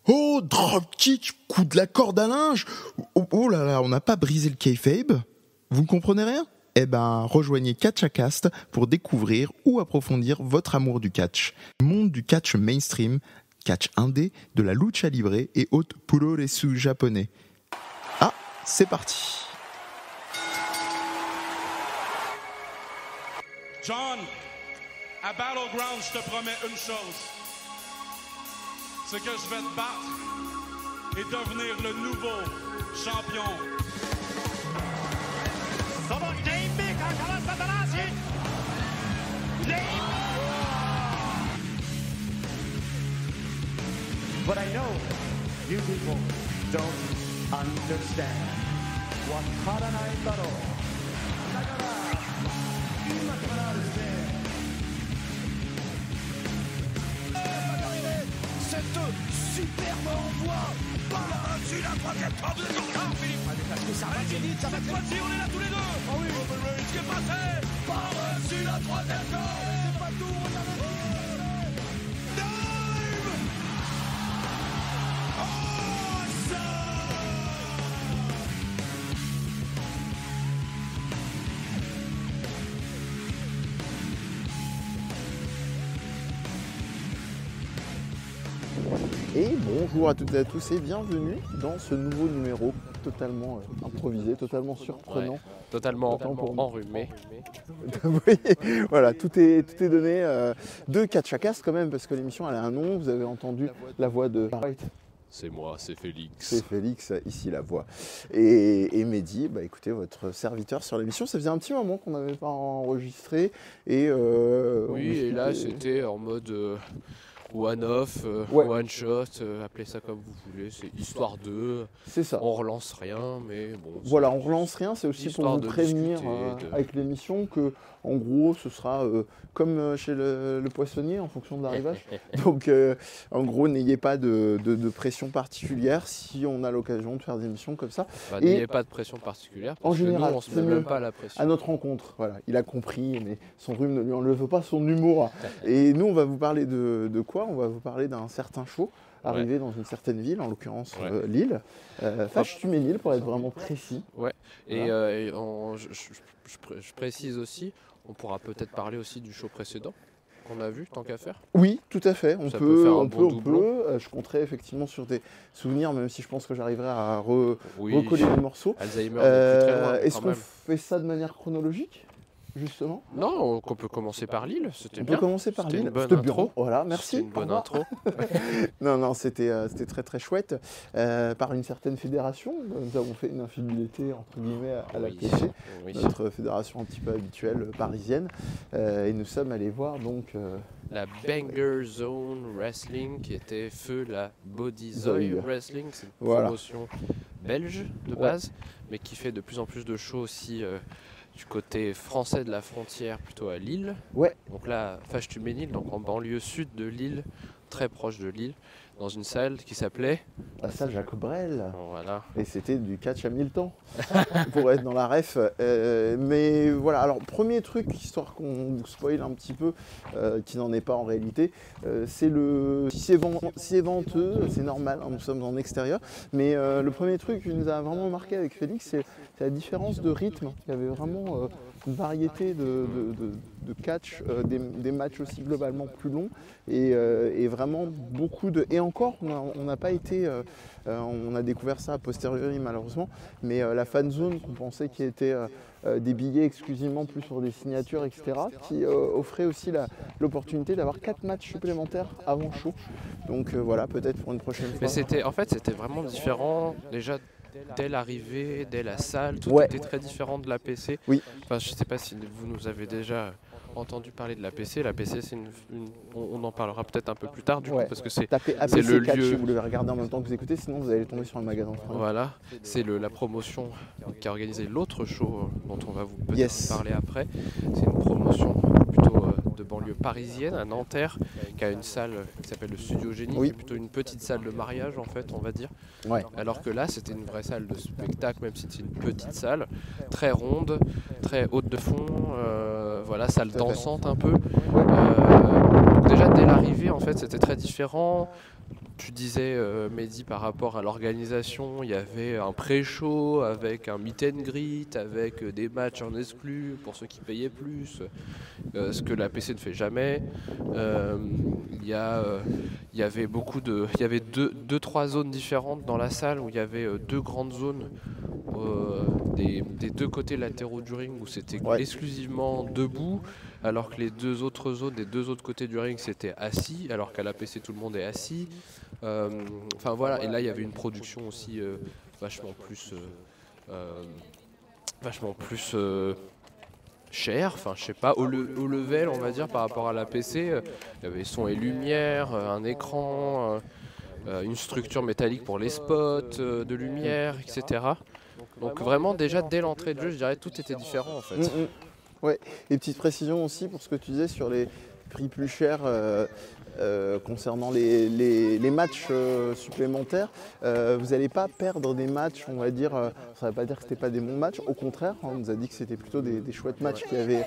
Oh, dropkick, coup de la corde à linge. Oh là là, on n'a pas brisé le kayfabe. Vous ne comprenez rien ? Eh ben, rejoignez Catchacast pour découvrir ou approfondir votre amour du catch. Monde du catch mainstream, catch indé, de la lucha libre et autres puroresu japonais. Ah, c'est parti. John, à Battleground, je te promets une chose. C'est que je vais te battre et devenir le nouveau champion. But I know you people don't understand what Karanai Baro. Cette superbe envoi par-dessus la trajectoire de Jordan Philippe. Parce que ça va très vite, ça va très vite. Cette fois-ci, on est là tous les deux. Ah oui. Roman Reigns qui est passé par-dessus la trajectoire. C'est pas tout, regardez. Dive. Oh, ça. Et bonjour à toutes et à tous et bienvenue dans ce nouveau numéro totalement improvisé, totalement surprenant. Ouais, totalement pour enrhumé. Oui, voilà, tout est donné de Catchacast quand même, parce que l'émission elle a un nom, vous avez entendu la voix de... C'est moi, c'est Félix. C'est Félix, ici la voix. Et Mehdi, bah écoutez, votre serviteur sur l'émission, ça faisait un petit moment qu'on n'avait pas enregistré. Et et là c'était en mode one-off, Ouais. one-shot, appelez ça comme vous voulez, c'est histoire de... c'est ça. On relance rien, mais bon... Voilà, on relance rien, c'est aussi pour histoire vous de prévenir discuter avec l'émission que, en gros, ce sera comme chez le poissonnier en fonction de l'arrivage. Donc, en gros, n'ayez pas de pression particulière si on a l'occasion de faire des émissions comme ça. Bah, Et n'ayez pas de pression particulière, parce en général, que nous on se c'est met mieux. même pas la pression. À notre rencontre, voilà, il a compris, mais son rhume ne lui enlève pas son humour. Et nous, on va vous parler de quoi ? On va vous parler d'un certain show arrivé dans une certaine ville, en l'occurrence Lille. Fâches-tu mes Lille pour être vraiment précis. Ouais, et, Voilà. je précise aussi, on pourra peut-être parler aussi du show précédent qu'on a vu, tant qu'à faire. Oui, tout à fait. Ça peut faire un bon doublon. Je compterai effectivement sur des souvenirs, même si je pense que j'arriverai à recoller les morceaux. Alzheimer n'est plus très loin, Est-ce quand qu'on même. fait ça de manière chronologique, justement ? Non, on peut commencer par Lille, c'était On bien. peut commencer par C'était Lille. une bonne C'était bien. intro. Voilà, merci. C'était une bonne Au revoir. intro. Non, c'était très très chouette. Par une certaine fédération, nous avons fait une infidélité entre guillemets à la clocher, Oui. notre fédération un petit peu habituelle parisienne, et nous sommes allés voir donc La Banger Zone Wrestling qui était feu la Body Zoy Zoy. Wrestling, c'est une Voilà. promotion belge de base, mais qui fait de plus en plus de shows aussi du côté français de la frontière, plutôt à Lille. Ouais. Donc là, Fâches-tu-Ménil, donc en banlieue sud de Lille, très proche de Lille, dans une salle qui s'appelait... la salle Jacques Brel. Voilà. Et c'était du catch à 1000 temps, pour être dans la ref. Mais voilà, alors premier truc, histoire qu'on vous spoil un petit peu, qui n'en est pas en réalité, c'est le... Si c'est venteux, c'est normal, hein, nous sommes en extérieur, mais le premier truc qui nous a vraiment marqué avec Félix, c'est la différence de rythme. Il y avait vraiment une variété de catch, des matchs aussi globalement plus longs, et vraiment beaucoup de... Et encore, on n'a pas été... on a découvert ça a posteriori malheureusement, mais la fan zone qu'on pensait qui était des billets exclusivement plus sur des signatures, etc., qui offrait aussi l'opportunité d'avoir 4 matchs supplémentaires avant show. Donc voilà, peut-être pour une prochaine fois. Mais c'était vraiment différent, déjà dès l'arrivée, dès la salle, tout Ouais. était très différent de la PC. Oui. Enfin, je ne sais pas si vous nous avez déjà entendu parler de la PC. La PC, c'est on en parlera peut-être un peu plus tard du coup, parce que c'est Tapez c'est APC le Catch lieu. si vous voulez regarder en même temps que vous écoutez, sinon vous allez tomber sur un magasin. Voilà, c'est la promotion qui a organisé l'autre show dont on va vous peut-être Yes. parler après. C'est une promotion plutôt de banlieue parisienne, à Nanterre, qui a une salle qui s'appelle le Studio Génie, Oui. qui est plutôt une petite salle de mariage en fait, on va dire. Ouais. Alors que là, c'était une vraie salle de spectacle, même si c'est une petite salle, très ronde, très haute de fond, voilà, salle Tout à fait. dansante un peu. Donc déjà dès l'arrivée, en fait, c'était très différent. tu disais, Mehdi, par rapport à l'organisation, il y avait un pré-show avec un meet and greet, avec des matchs en exclu pour ceux qui payaient plus, ce que la PC ne fait jamais. Il y avait il y avait trois zones différentes dans la salle où il y avait deux grandes zones des deux côtés latéraux du ring où c'était exclusivement debout, alors que les deux autres zones des deux autres côtés du ring c'était assis, alors qu'à la PC tout le monde est assis. Enfin voilà, et là il y avait une production aussi vachement plus cher, enfin je sais pas, au level on va dire par rapport à la PC. Il y avait son et lumière, un écran, une structure métallique pour les spots de lumière, etc. Donc vraiment déjà dès l'entrée de jeu, je dirais tout était différent en fait. Ouais, et petite précision aussi pour ce que tu disais sur les prix plus chers concernant les matchs supplémentaires. Vous n'allez pas perdre des matchs, on va dire, ça ne veut pas dire que ce n'était pas des bons matchs, au contraire, on nous a dit que c'était plutôt des chouettes matchs qu'il y avait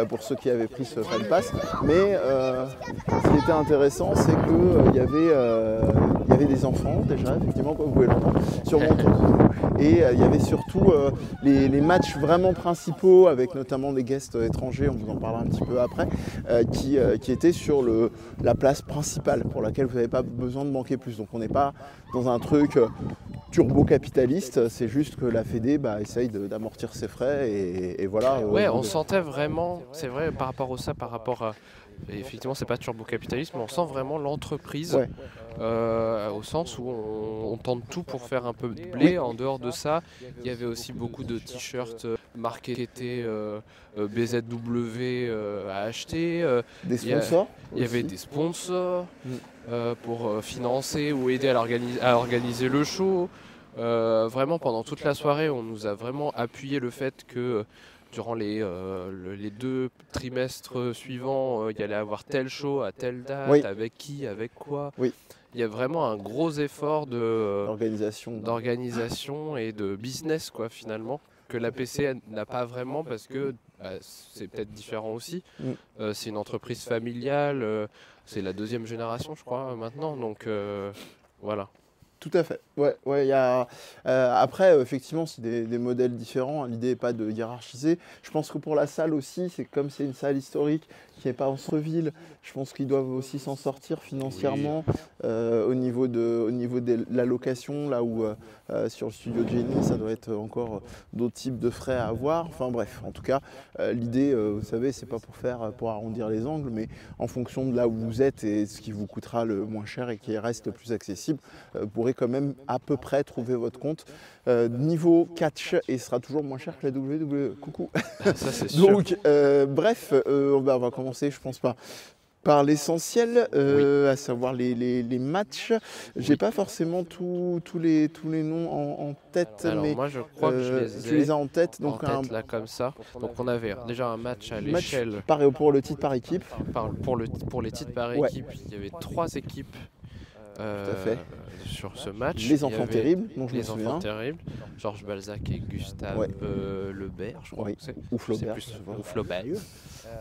pour ceux qui avaient pris ce Fan Pass. Mais ce qui était intéressant, c'est qu'il y avait des enfants déjà, effectivement, comme vous pouvez l'entendre, sur mon tour. Et il y avait surtout les matchs vraiment principaux, avec notamment des guests étrangers, on vous en parlera un petit peu après, qui étaient sur la place principale, pour laquelle vous n'avez pas besoin de manquer plus. Donc on n'est pas dans un truc turbo-capitaliste, c'est juste que la Fédé essaye d'amortir ses frais et voilà. Ouais, on sentait vraiment, c'est vrai par rapport à... Et effectivement, c'est pas turbo-capitalisme, mais on sent vraiment l'entreprise au sens où on tente tout pour faire un peu de blé. En dehors de ça, il y avait aussi beaucoup de t-shirts marketés BZW à acheter. Des sponsors. Il y avait des sponsors pour financer ou aider à organiser le show. Vraiment, pendant toute la soirée, on nous a vraiment appuyé le fait que durant les 2 trimestres suivants, il y allait avoir tel show à telle date, avec qui, avec quoi. Il y a vraiment un gros effort d'organisation et de business quoi, finalement, que la PC n'a pas vraiment parce que c'est peut-être différent aussi. C'est une entreprise familiale, c'est la 2e génération je crois maintenant, donc voilà. Tout à fait. Ouais, y a, après, effectivement, c'est des modèles différents. L'idée n'est pas de hiérarchiser. Je pense que pour la salle aussi, c'est comme c'est une salle historique qui n'est pas en centre-ville, je pense qu'ils doivent aussi s'en sortir financièrement au niveau de la location, là où sur le studio de Jenny, ça doit être encore d'autres types de frais à avoir. Enfin bref, en tout cas, l'idée, vous savez, c'est pas pour arrondir les angles, mais en fonction de là où vous êtes et ce qui vous coûtera le moins cher et qui reste le plus accessible, vous pourrez quand même à peu près trouver votre compte. Niveau catch, et ce sera toujours moins cher que la WWE. Coucou. Ça c'est sûr. Donc bref, on va commencer, je pense pas, par l'essentiel, à savoir les matchs. J'ai pas forcément tous les noms en tête. Alors mais moi je crois que je les ai. Tu les as en tête, donc là comme ça. Donc on avait déjà un match à l'échelle. Pour le titre par équipe. Pour les titres par équipe, il y avait 3 équipes. Tout à fait. Sur ce match. Les enfants terribles, dont je me souviens. Les enfants terribles, Georges Balzac et Gustave Lebert, je crois. Ou Flaubert. Ou Flaubert.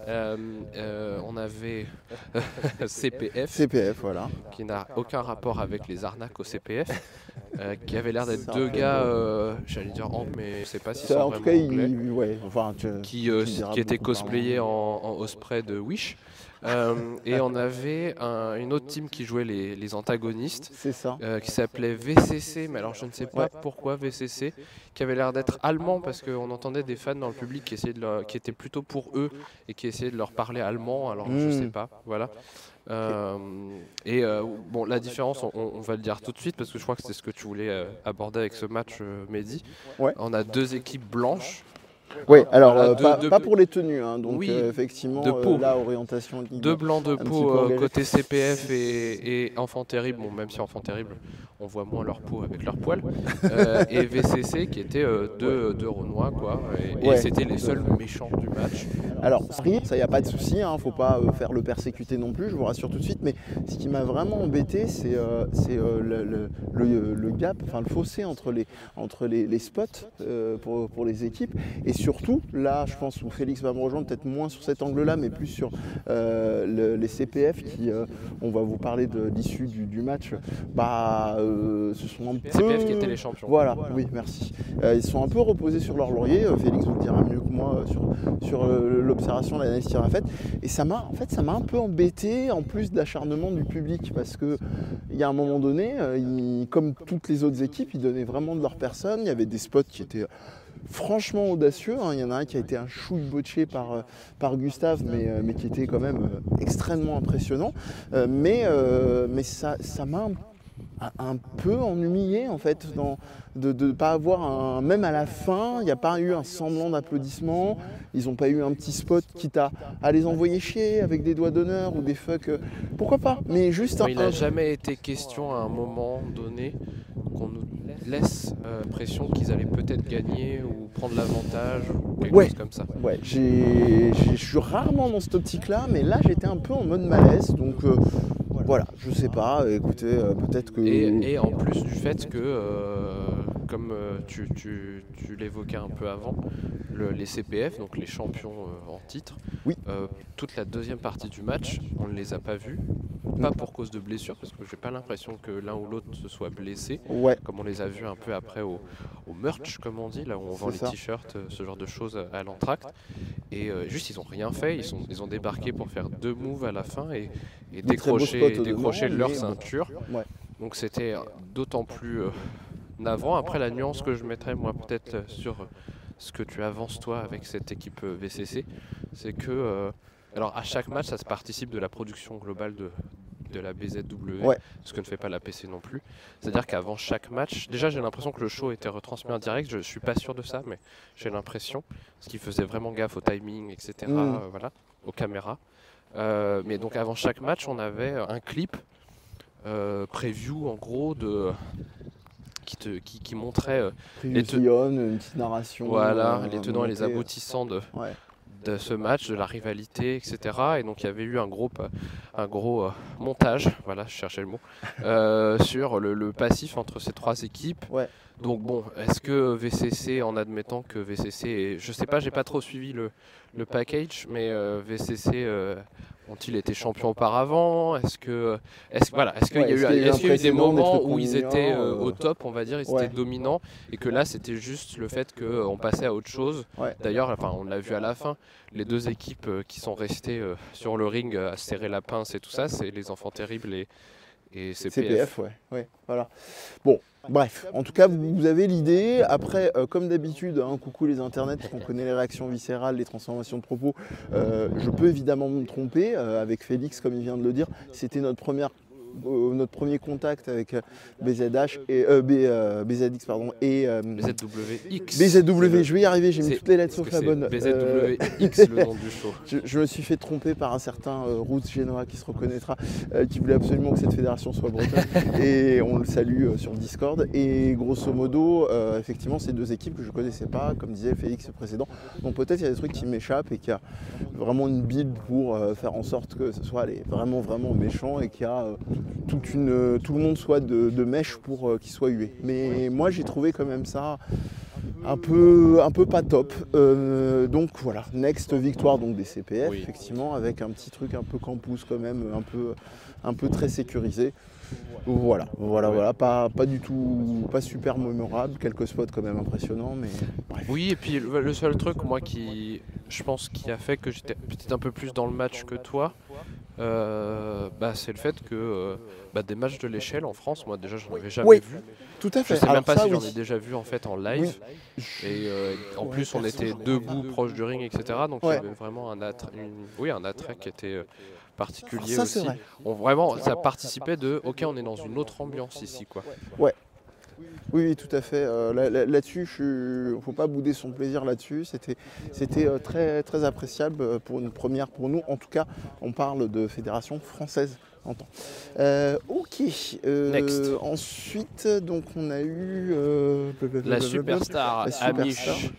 On avait CPF. CPF, voilà. Qui n'a aucun rapport avec les arnaques au CPF. Qui avait l'air d'être 2 gars, j'allais dire mais je sais pas si c'est en tout cas, qui étaient cosplayés en Osprey de Wish. Et on avait une autre team qui jouait les antagonistes, c'est ça. Qui s'appelait VCC, mais alors je ne sais pas pourquoi VCC, qui avait l'air d'être allemand parce qu'on entendait des fans dans le public qui étaient plutôt pour eux et qui essayaient de leur parler allemand, alors je sais pas, voilà. Bon, la différence, on va le dire tout de suite parce que je crois que c'est ce que tu voulais aborder avec ce match, Mehdi. On a 2 équipes blanches. Oui, alors pas pour les tenues, hein, donc effectivement, de peau. Là, orientation... 2 blancs de peau côté CPF et Enfants Terribles, bon, même si Enfants Terribles, on voit moins leur peau avec leurs poils, et VCC qui étaient 2 Renois, quoi, et c'était les seuls méchants du match. Alors, ça, il n'y a pas de souci, hein, faut pas faire le persécuter non plus, je vous rassure tout de suite, mais ce qui m'a vraiment embêté, c'est le gap, enfin le fossé entre les spots pour les équipes, et Et surtout, là, je pense où Félix va me rejoindre, peut-être moins sur cet angle-là, mais plus sur les CPF qui, on va vous parler de l'issue du match, se sont un peu... CPF qui étaient les champions. Voilà, oui, merci. Ils sont un peu reposés sur leur laurier, Félix vous le dira mieux que moi sur l'observation, l'analyse qu'il en a faite. Et ça m'a un peu embêté, en plus d'acharnement du public, parce qu'il y a un moment donné, comme toutes les autres équipes, ils donnaient vraiment de leur personne. Il y avait des spots qui étaient franchement audacieux. Il y en a un qui a été un chouille botché par Gustave, mais qui était quand même extrêmement impressionnant. Mais ça m'a un peu ennuyé en fait de ne pas avoir même à la fin, il n'y a pas eu un semblant d'applaudissement, ils n'ont pas eu un petit spot quitte à les envoyer chier avec des doigts d'honneur ou des fuck, pourquoi pas, mais juste il n'a jamais été question à un moment donné qu'on nous laisse l'impression qu'ils allaient peut-être gagner ou prendre l'avantage ou quelque chose comme ça. Ouais, je suis rarement dans cette optique-là, mais là j'étais un peu en mode malaise, donc voilà, je sais pas, écoutez, peut-être que... Et en plus du fait que, comme tu l'évoquais un peu avant, les CPF, donc les champions en titre, oui. Toute la deuxième partie du match, on ne les a pas vus. Pas pour cause de blessure, parce que j'ai pas l'impression que l'un ou l'autre se soit blessé, comme on les a vus un peu après au merch, comme on dit, là où on vend les t-shirts, ce genre de choses à l'entracte. Et juste, ils ont rien fait, ils ont débarqué pour faire 2 moves à la fin et décrocher leur ceinture. Ouais. Donc c'était d'autant plus navrant. Après, la nuance que je mettrais, moi, peut-être sur ce que tu avances, toi, avec cette équipe VCC, c'est que... alors, à chaque match, ça se participe de la production globale de la BZW, ce que ne fait pas la PC non plus. C'est-à-dire qu'avant chaque match, déjà j'ai l'impression que le show était retransmis en direct, je suis pas sûr de ça, mais j'ai l'impression, parce qu'ils faisaient vraiment gaffe au timing, etc., voilà, aux caméras. Mais donc avant chaque match, on avait un clip preview en gros qui montrait une petite narration. Voilà, les tenants et les aboutissants de ce match, de la rivalité, etc. Et donc il y avait eu un gros montage, voilà, je cherchais le mot, sur le passif entre ces 3 équipes. Donc bon, est-ce que VCC, en admettant que VCC, je sais pas, j'ai pas trop suivi le package, mais VCC ont-ils été champions auparavant? Est-ce qu'il y a eu des moments où ils étaient au top, on va dire, ils étaient dominants, et que là c'était juste le fait qu'on passait à autre chose. D'ailleurs, on l'a vu à la fin, les 2 équipes qui sont restées sur le ring à serrer la pince et tout ça, c'est les Enfants Terribles et CPF. Voilà. Bon, bref, en tout cas, vous avez l'idée. Après, comme d'habitude, coucou les internets, on connaît les réactions viscérales, les transformations de propos. Je peux évidemment me tromper. Avec Félix, comme il vient de le dire, c'était notre premier contact avec BZH et BZX pardon et BZWX. BZW, je vais y arriver, j'ai mis toutes les lettres sauf la bonne. BZWX le nom du show. Je me suis fait tromper par un certain Roots Genoa qui se reconnaîtra, qui voulait absolument que cette fédération soit bretonne et on le salue sur Discord. Et grosso modo, effectivement, ces 2 équipes que je ne connaissais pas, comme disait Félix précédent. Donc peut-être il y a des trucs qui m'échappent et qu'il y a vraiment une bible pour faire en sorte que ce soit vraiment vraiment méchant et qu'il y a tout le monde soit de mèche pour qu'il soit hué. Mais moi j'ai trouvé quand même ça un peu pas top. Donc voilà, next victoire donc des CPF, effectivement, avec un petit truc un peu campus quand même, un peu très sécurisé. Voilà, pas du tout, pas super mémorable, quelques spots quand même impressionnants, mais bref. Oui, et puis le seul truc, moi, je pense qui a fait que j'étais peut-être un peu plus dans le match que toi, c'est le fait que des matchs de l'échelle en France, moi déjà je n'en avais jamais vu. Tout à fait. Je sais même pas si j'en ai déjà vu en fait en live. Et en plus on était debout proche du ring, etc. Donc il y avait vraiment un attrait qui était particulier aussi. Vrai. Vraiment, ça participait de ok, on est dans une autre ambiance ici, quoi. Oui, tout à fait. Là-dessus, il ne faut pas bouder son plaisir là-dessus. C'était très, très appréciable pour une première pour nous. En tout cas, on parle de fédération française. Ok. Next. Ensuite, donc on a eu la superstar Amish,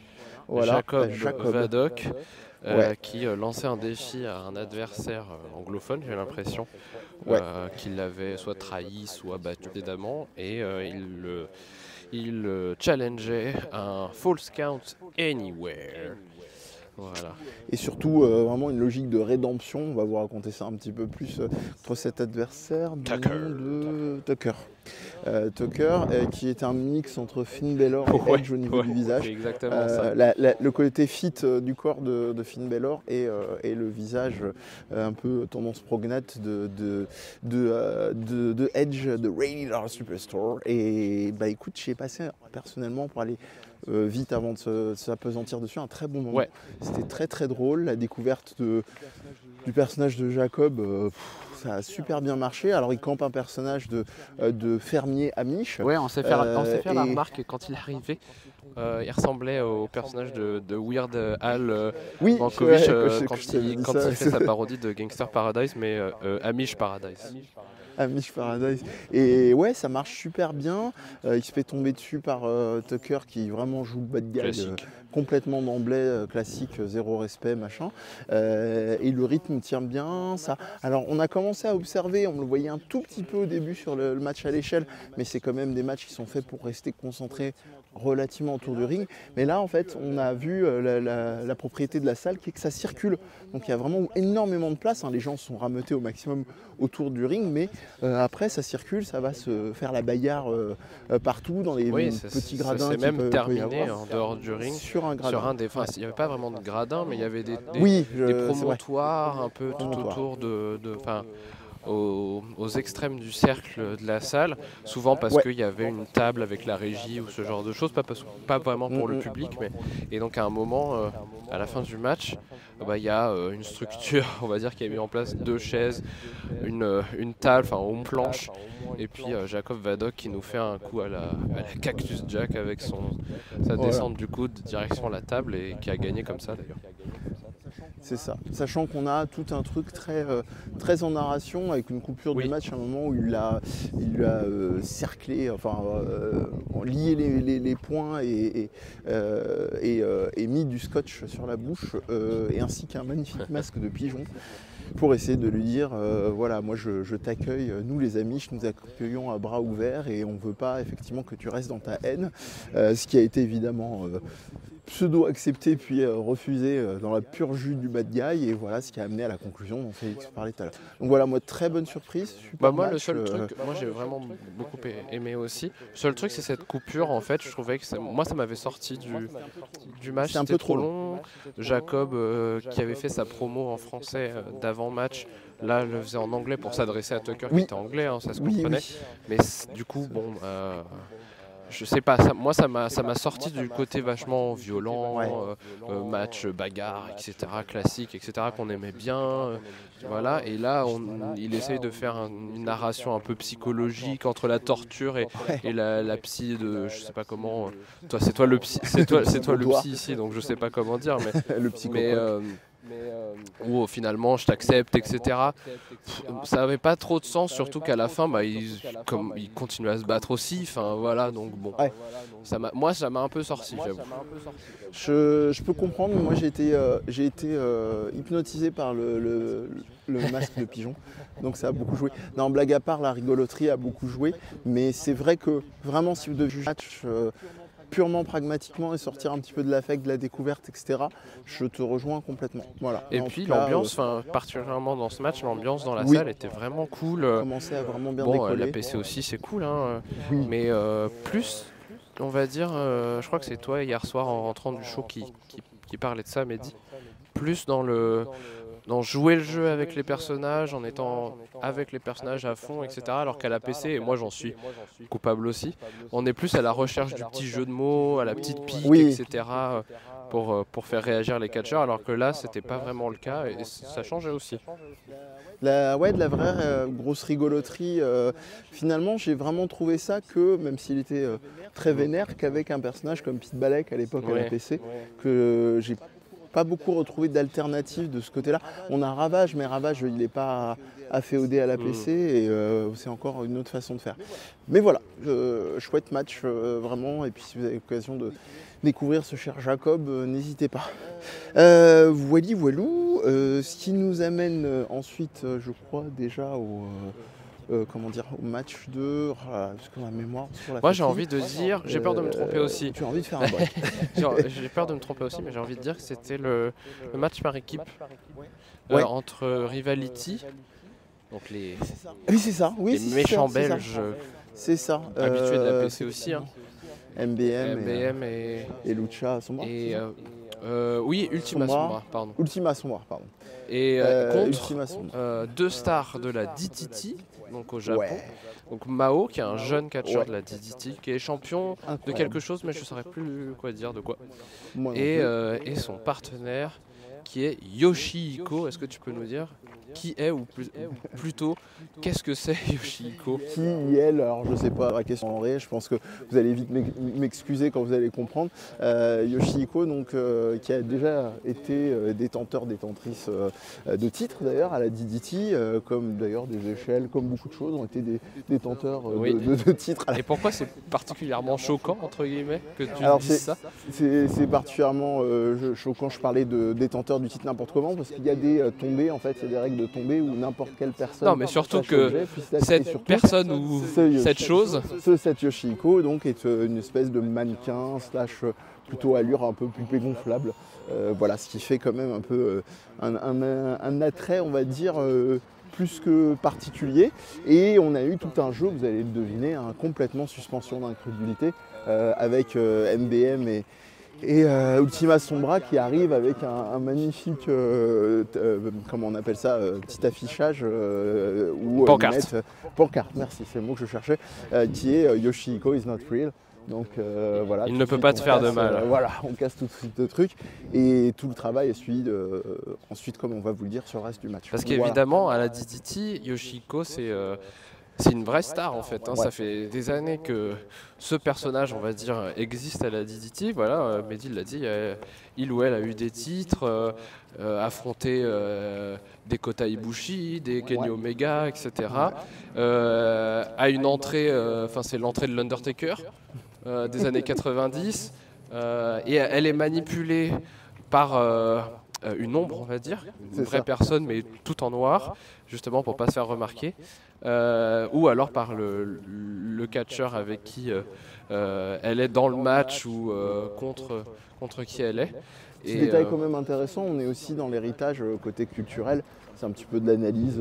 Jacob Vadok, qui lançait un défi à un adversaire anglophone, j'ai l'impression, qu'il l'avait soit trahi, soit battu évidemment, et Il challengeait un Falls Count Anywhere. Voilà. Et surtout, vraiment une logique de rédemption. On va vous raconter ça un petit peu plus contre cet adversaire du nom de Tucker. Tucker, qui est un mix entre Finn Balor et Edge au niveau du visage. C'est exactement ça. Le côté fit du corps de Finn Balor et le visage un peu tendance prognate de Edge, de Regular Superstar. Et bah écoute, j'y ai passé personnellement pour aller vite avant de s'apesantir dessus un très bon moment. Ouais. C'était très très drôle, la découverte du personnage de Jacob. Ça a super bien marché. Alors il campe un personnage de fermier amish. Ouais, on s'est fait la remarque quand il arrivait. Il ressemblait au personnage de Weird Al Yankovic quand il fait sa parodie de Gangster Paradise, mais Amish Paradise. Amish Paradise. Et ouais, ça marche super bien. Il se fait tomber dessus par Tucker qui vraiment joue le bad guy complètement d'emblée, classique, zéro respect, machin. Et le rythme tient bien. Ça. Alors on a commencé à observer, on le voyait un tout petit peu au début sur le match à l'échelle, mais c'est quand même des matchs qui sont faits pour rester concentrés relativement autour du ring. Mais là en fait on a vu la propriété de la salle qui est que ça circule. Donc il y a vraiment énormément de place, hein. Les gens sont rameutés au maximum autour du ring, mais après ça circule, ça va se faire la bagarre partout dans les petits gradins. C'est même terminé en dehors du ring. Sur un gradin. Il n'y avait pas vraiment de gradin, mais il y avait des promontoires un peu tout autour aux extrêmes du cercle de la salle, souvent parce qu'il y avait une table avec la régie ou ce genre de choses, pas vraiment pour le public, mais et donc à un moment, à la fin du match, il y a une structure, on va dire, qui a mis en place 2 chaises, une table, enfin une planche, et puis Jacob Vadok qui nous fait un coup à la Cactus Jack avec sa descente du coude direction la table et qui a gagné comme ça d'ailleurs. C'est ça, sachant qu'on a tout un truc très en narration avec une coupure du match à un moment où il lui a cerclé, enfin lié les poings et mis du scotch sur la bouche et ainsi qu'un magnifique masque de pigeon pour essayer de lui dire voilà, moi je t'accueille, nous les amis, nous accueillons à bras ouverts et on ne veut pas effectivement que tu restes dans ta haine, ce qui a été évidemment pseudo-accepté puis refusé dans la pure jus du bad guy, et voilà ce qui a amené à la conclusion dont Félix parlait tout à l'heure. Donc voilà, moi très bonne surprise. Super moi match, le seul truc, moi j'ai vraiment beaucoup aimé aussi. Le seul truc c'est cette coupure en fait, je trouvais que ça m'avait sorti du match, c'était un peu trop long. Jacob qui avait fait sa promo en français d'avant-match, là le faisait en anglais pour s'adresser à Tucker qui était anglais, hein, ça se comprenait. Mais du coup bon... je sais pas, moi ça m'a sorti du côté vachement violent, match, bagarre, etc., classique, etc., qu'on aimait bien, voilà. Et là, il essaye de faire une narration un peu psychologique entre la torture et la psy de, je sais pas comment. Toi, c'est toi le psy, c'est toi le psy ici, donc je sais pas comment dire, mais le psychologue. Où finalement je t'accepte, etc. Ça n'avait pas trop de sens, surtout qu'à la fin il continue à se battre aussi, enfin voilà, donc bon, moi ça m'a un peu sorti, j'avoue. Je peux comprendre, mais moi j'ai été hypnotisé par le masque de pigeon, donc ça a beaucoup joué. Non, blague à part, la rigoloterie a beaucoup joué, mais c'est vrai que vraiment si vous devez juger match purement pragmatiquement et sortir un petit peu de l'affect, de la découverte, etc., je te rejoins complètement. Voilà. Et puis l'ambiance, particulièrement dans ce match, l'ambiance dans la salle était vraiment cool. Commençait à vraiment bien décoller. La PC aussi c'est cool, hein, mais plus, on va dire, je crois que c'est toi hier soir en rentrant du show qui parlait de ça, Mehdi, plus dans jouer le jeu avec les personnages, en étant avec les personnages à fond, etc. Alors qu'à la PC, et moi j'en suis coupable aussi, on est plus à la recherche du petit jeu de mots, à la petite pique, etc. Pour faire réagir les catcheurs, alors que là c'était pas vraiment le cas et ça changeait aussi. De la vraie grosse rigoloterie. Finalement, j'ai vraiment trouvé ça que, même s'il était très vénère, qu'avec un personnage comme Pete Balek à l'époque à la PC, que j'ai pas beaucoup retrouvé d'alternatives de ce côté-là. On a Ravage, mais Ravage, il n'est pas afféodé à la PC et c'est encore une autre façon de faire. Mais voilà, chouette match vraiment. Et puis si vous avez l'occasion de découvrir ce cher Jacob, n'hésitez pas. Voilou, ce qui nous amène ensuite, je crois, déjà comment dire, au match de... parce qu'on a mémoire sur la Moi j'ai fatigue. envie de dire, j'ai peur de me tromper aussi. Tu as envie de faire un break. J'ai peur de me tromper aussi, mais j'ai envie de dire que c'était le match par équipe Ouais. entre Rivality, donc les, Oui, c'est ça. Oui, les c'est méchants ça, c'est ça. belges C'est ça. habitués de la PC aussi, hein. MBM, MBM et Lucha Sombra. oui, Ultima Sombra. Sombra, pardon. Ultima Sombra, pardon. Et contre Ultima Sombra. 2 stars de la DDT, donc au Japon. Ouais. Donc Mao, qui est un jeune catcheur Ouais. de la DDT, qui est champion de Incroyable. quelque chose, mais je ne saurais plus quoi dire de quoi. Moi non Et, plus. et son partenaire, qui est Yoshihiko. Est-ce que tu peux nous dire qui est, ou plutôt, qu'est-ce que c'est Yoshihiko? Qui, elle, alors je sais pas la question en vrai, je pense que vous allez vite m'excuser quand vous allez comprendre. Yoshihiko, donc, qui a déjà été détentrice de titres d'ailleurs à la DDT, comme d'ailleurs des échelles, comme beaucoup de choses ont été des détenteurs Oui. de titres. Et pourquoi c'est particulièrement choquant, entre guillemets, que tu Alors, dises ça? C'est particulièrement choquant, je parlais de détenteur du titre n'importe comment, parce qu'il y a des tombées, en fait, il y a des règles de tombée où n'importe quelle personne... Non, mais surtout sache que l'objet, puisse l'acheter. cette Surtout, personne ou cette chose, Cette Yoshihiko donc, est une espèce de mannequin / plutôt allure un peu poupée gonflable. Voilà, ce qui fait quand même un peu un attrait, on va dire, plus que particulier. Et on a eu tout un jeu, vous allez le deviner, complètement suspension d'incrédulité, avec MBM et Ultima Sombra qui arrive avec un magnifique, comment on appelle ça, petit affichage où Pancarte. Pancarte, merci, c'est le mot que je cherchais, qui est Yoshihiko is not real. Donc voilà. Il tout ne de peut suite, pas te on faire de casse, mal. voilà, on casse tout de suite le truc et tout le travail est suivi ensuite, comme on va vous le dire, sur le reste du match. parce Voilà. qu'évidemment, à la DDT, Yoshihiko, c'est une vraie star en fait, hein. Ouais. Ça fait des années que ce personnage, on va dire, existe à la DDT. Voilà, Mehdi l'a dit, il ou elle a eu des titres, affronté des Kota Ibushi, des Kenny Omega, etc. A une entrée, c'est l'entrée de l'Undertaker des années 90. Et elle est manipulée par une ombre, on va dire, une C'est vraie ça. personne, mais tout en noir, justement pour pas se faire remarquer. Ou alors par le catcheur avec qui elle est dans le match ou contre qui elle est. Petit détail quand même intéressant, on est aussi dans l'héritage côté culturel, c'est un petit peu de l'analyse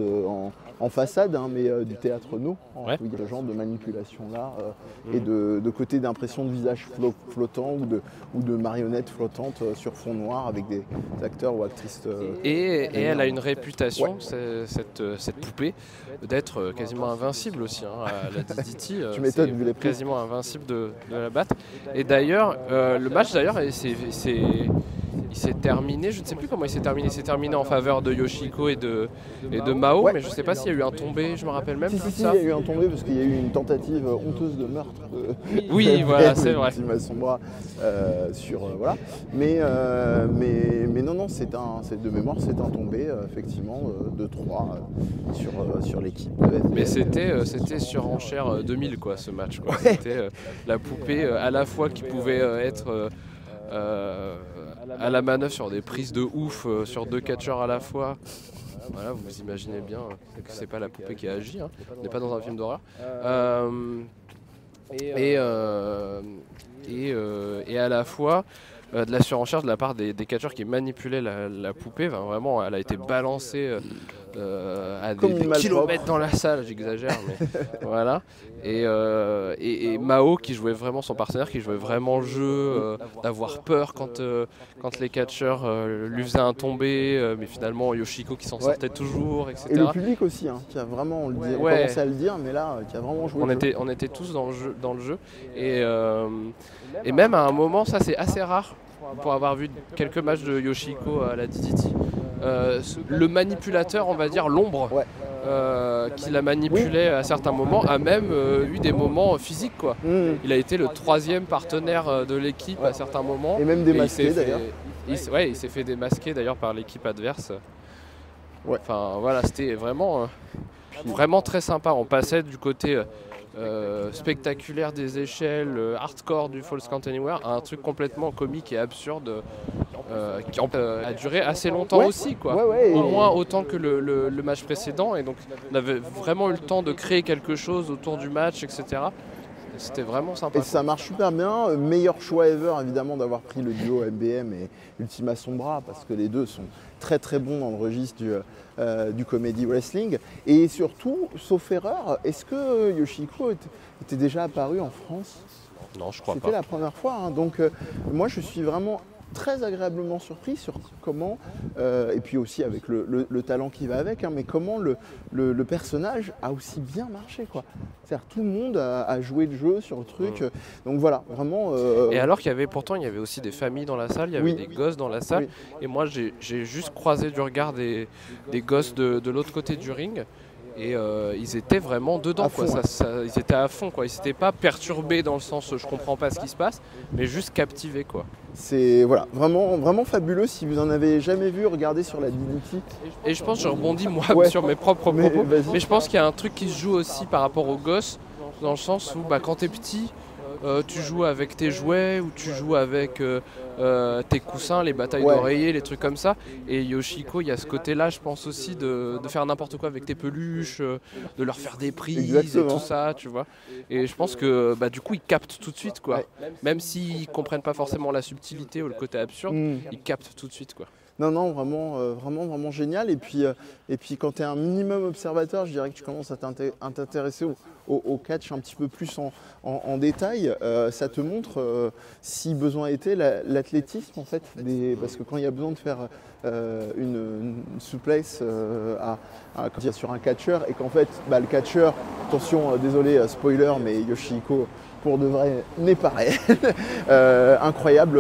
en façade, hein, mais du théâtre no, Ouais. où il y a ce genre de manipulation là, et de côté d'impression de visage flottant ou de marionnettes flottantes sur fond noir avec des acteurs ou actrices. Et elle a une réputation, cette poupée, d'être quasiment invincible aussi, hein, à la DDT. Tu m'étonnes, vu les prix. Quasiment invincible de la battre. Et d'ailleurs, le match d'ailleurs, il s'est terminé, je ne sais plus comment il s'est terminé. Il s'est terminé en faveur de Yoshihiko et de Mao, Ouais. mais je ne sais pas s'il y a eu un tombé, je me rappelle même Si, plus si, de si, ça. il y a eu un tombé parce qu'il y a eu une tentative honteuse de meurtre. Oui, voilà, c'est vrai. Ultima Sombra voilà. Mais non, de mémoire, c'est un tombé, effectivement, de 3 sur l'équipe de NBM. Mais c'était surenchère 2000 quoi, ce match, quoi. C'était la poupée à la fois qui pouvait être à la manœuvre sur des prises de ouf sur 2 catcheurs à la fois. Voilà, vous imaginez bien que c'est pas la poupée qui agit, hein. On n'est pas dans un film d'horreur. Et à la fois de la surenchère de la part des catcheurs qui manipulaient la poupée. Enfin, vraiment, elle a été balancée à Comme une des malpropre. kilomètres dans la salle, j'exagère, mais voilà. Et Mao qui jouait vraiment son partenaire, qui jouait vraiment le jeu, d'avoir peur quand les catcheurs lui faisaient un tombé, mais finalement Yoshihiko qui s'en sortait toujours, etc. Et le public aussi, hein, qui a vraiment, on commençait à le dire, mais là, qui a vraiment joué le jeu. On était tous dans le jeu. Et même à un moment, ça c'est assez rare pour avoir vu quelques matchs de Yoshihiko à la DDT. Le manipulateur, on va dire l'ombre, qui la manipulait à certains moments, a même eu des moments physiques, quoi. Il a été le 3e partenaire de l'équipe à certains moments. Et même démasqué d'ailleurs. Il s'est fait démasquer d'ailleurs par l'équipe adverse. Ouais. Enfin voilà, c'était vraiment très sympa. On passait du côté spectaculaire des échelles, hardcore du Falls Count Anywhere, à un truc complètement comique et absurde qui a duré assez longtemps Ouais. aussi, quoi. Ouais, Au moins autant que le match précédent, et donc on avait vraiment eu le temps de créer quelque chose autour du match, etc. C'était vraiment sympa. Et ça marche super bien. Meilleur choix ever, évidemment, d'avoir pris le duo MBM et Ultima Sombra, parce que les deux sont très très bons dans le registre du comedy wrestling. Et surtout, sauf erreur, est-ce que Yoshihiko était déjà apparu en France? Non, je crois pas. C'était la première fois. Hein. Donc moi, je suis vraiment très agréablement surpris sur comment, et puis aussi avec le talent qui va avec, hein, mais comment le personnage a aussi bien marché, quoi. C'est-à-dire tout le monde a joué le jeu sur le truc. Donc voilà, vraiment. Et alors qu'il y avait pourtant, il y avait aussi des familles dans la salle, il y avait Oui. des gosses dans la salle. Oui. Et moi, j'ai juste croisé du regard des gosses de l'autre côté du ring. Et ils étaient vraiment dedans, À quoi. fond, Ils étaient à fond, quoi. Ils s'étaient pas perturbés dans le sens je comprends pas ce qui se passe, mais juste captivés, quoi. C'est voilà, vraiment, vraiment fabuleux. Si vous en avez jamais vu, regardez sur la DDT. Et je pense, je rebondis moi Ouais. sur mes propres Mais propos, vas-y. mais je pense qu'il y a un truc qui se joue aussi par rapport aux gosses, dans le sens où quand t'es petit, tu joues avec tes jouets ou tu joues avec tes coussins, les batailles Ouais. d'oreillers, les trucs comme ça. Et Yoshihiko, il y a ce côté-là, je pense aussi, de faire n'importe quoi avec tes peluches, de leur faire des prises Exactement. et tout ça, tu vois. Et je pense que du coup, ils captent tout de suite, quoi. Ouais. Même s'ils comprennent pas forcément la subtilité ou le côté absurde, ils captent tout de suite, quoi. Non, non, vraiment, vraiment génial. Et puis quand tu es un minimum observateur, je dirais que tu commences à t'intéresser au catch un petit peu plus en détail. Ça te montre, si besoin était, l'athlétisme, en fait. Parce que quand il y a besoin de faire une souplesse sur un catcheur, et qu'en fait, le catcheur, attention, désolé, spoiler, mais Yoshihiko, pour de vrai, n'est pas réel. Incroyable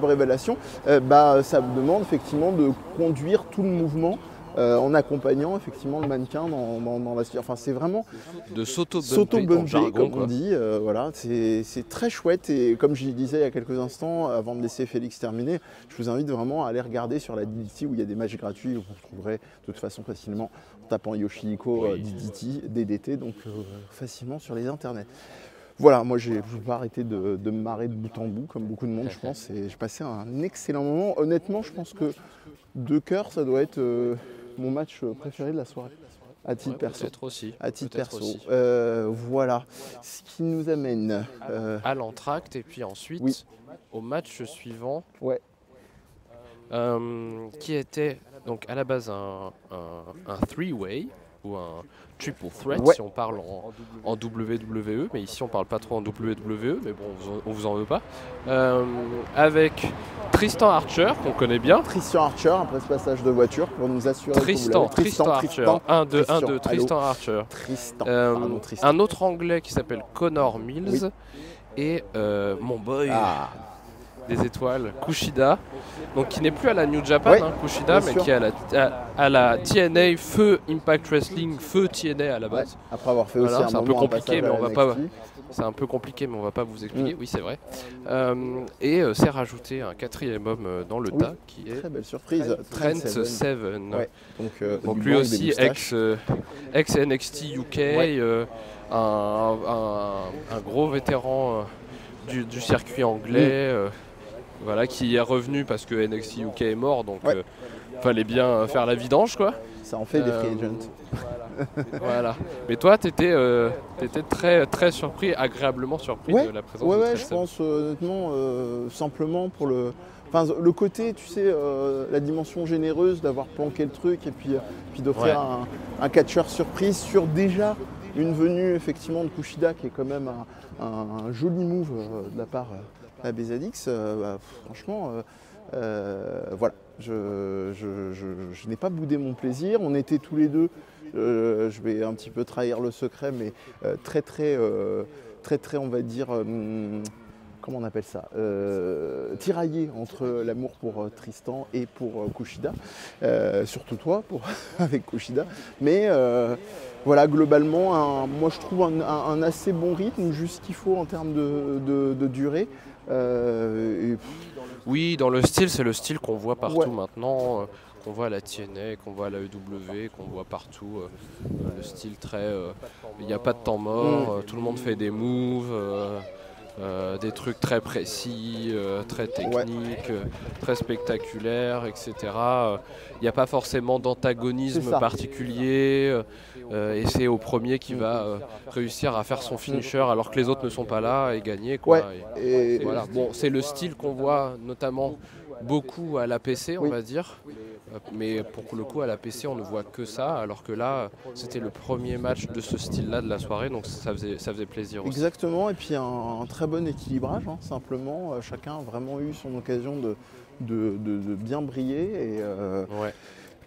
révélation. Ça me demande effectivement de conduire tout le mouvement en accompagnant effectivement le mannequin dans la suite. Enfin, c'est vraiment De s'auto-bumper, comme on dit. Voilà, c'est très chouette. Et comme je le disais il y a quelques instants, avant de laisser Félix terminer, je vous invite vraiment à aller regarder sur la DDT où il y a des matchs gratuits où vous trouverez de toute façon facilement en tapant Yoshihiko DDT, donc facilement sur les internets. Voilà, moi je ne vais pas arrêter de me marrer de bout en bout, comme beaucoup de monde, je pense, et j'ai passé un excellent moment. Honnêtement, je pense que de cœur, ça doit être mon match préféré de la soirée, à titre perso. Peut-être aussi. À titre peut-être perso. aussi. Voilà, ce qui nous amène. À l'entracte, et puis ensuite Oui. au match suivant, Ouais, qui était donc à la base un three-way ou un triple threat, Ouais. si on parle en WWE, mais ici on parle pas trop en WWE, mais bon, on vous en veut pas. Avec Tristan Archer, qu'on connaît bien. Tristan Archer, après ce passage de voiture, pour nous assurer que vous Tristan l'avez. Archer. 1, 2, 1, 2, allô. Tristan Archer. Tristan. Euh, Pardon, Tristan. un autre anglais qui s'appelle Connor Mills. Oui. Et mon boy Ah, des étoiles, Kushida, donc qui n'est plus à la New Japan, Ouais, Kushida, bien mais sûr. qui est à la TNA, feu Impact Wrestling, feu TNA à la ouais. base. Après avoir fait Voilà, aussi c'est un peu moment compliqué, passage mais à on va pas. NXT. C'est un peu compliqué, mais on va pas vous expliquer. Oui, c'est vrai. Et c'est rajouté un quatrième homme dans le Oui. tas, qui est Très belle surprise. Trent Seven. Seven. Ouais. Donc Donc du lui gang aussi, des moustaches. ex NXT UK, Ouais. un gros vétéran du circuit anglais, voilà, qui est revenu parce que NXT UK est mort, donc Ouais. fallait bien faire la vidange, quoi. Ça en fait des free agents. Voilà. Mais toi, t'étais très très surpris, agréablement surpris Ouais, de la présence ouais, de ouais, Trent je Seven. pense honnêtement, simplement pour le côté, tu sais, la dimension généreuse d'avoir planqué le truc et puis d'offrir un catcheur surprise sur déjà une venue effectivement de Kushida qui est quand même un joli move de la part à Bezadix. Franchement, voilà, je n'ai pas boudé mon plaisir. On était tous les deux, je vais un petit peu trahir le secret, mais très, on va dire, comment on appelle ça, tiraillé entre l'amour pour Tristan et pour Kushida, surtout toi avec Kushida, mais voilà, globalement, moi je trouve un assez bon rythme, juste ce qu'il faut en termes de durée. Oui, dans le style, c'est le style qu'on voit partout Ouais. maintenant, qu'on voit à la TNA, qu'on voit à la EW, qu'on voit partout. Le style très... Il n'y a pas de temps mort, tout le monde fait des moves. des trucs très précis, très techniques, très spectaculaires, etc. Il n'y a pas forcément d'antagonisme particulier et c'est au premier qui va réussir à faire son finisher alors que les autres ne sont pas là et gagner, quoi. Voilà. Bon, c'est le style qu'on voit notamment beaucoup à l'APC, on va dire. Mais pour le coup, à l'APC, on ne voit que ça, alors que là, c'était le premier match de ce style-là de la soirée, donc ça faisait plaisir aussi. Exactement, et puis un très bon équilibrage, hein, simplement. Chacun a vraiment eu son occasion de bien briller. Et,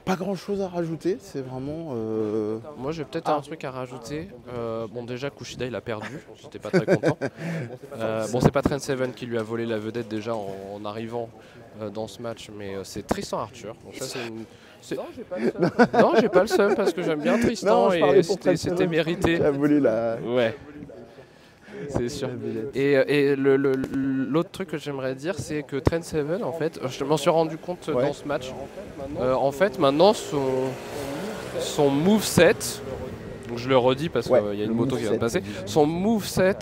pas grand chose à rajouter, c'est vraiment... Moi j'ai peut-être un truc à rajouter. Bon déjà Kushida il a perdu, j'étais pas très content. Bon c'est pas Trent Seven qui lui a volé la vedette déjà en arrivant dans ce match, mais c'est Tristan Arthur. Donc ça c'est non j'ai pas le seum. Non j'ai pas le seum parce que j'aime bien Tristan et c'était mérité. Qui a volé la... Ouais. C'est sûr. Et l'autre truc que j'aimerais dire, c'est que Trent Seven, en fait, je m'en suis rendu compte dans ce match. En fait, maintenant, son moveset, donc je le redis parce qu'il y a une moto qui vient de passer, son moveset,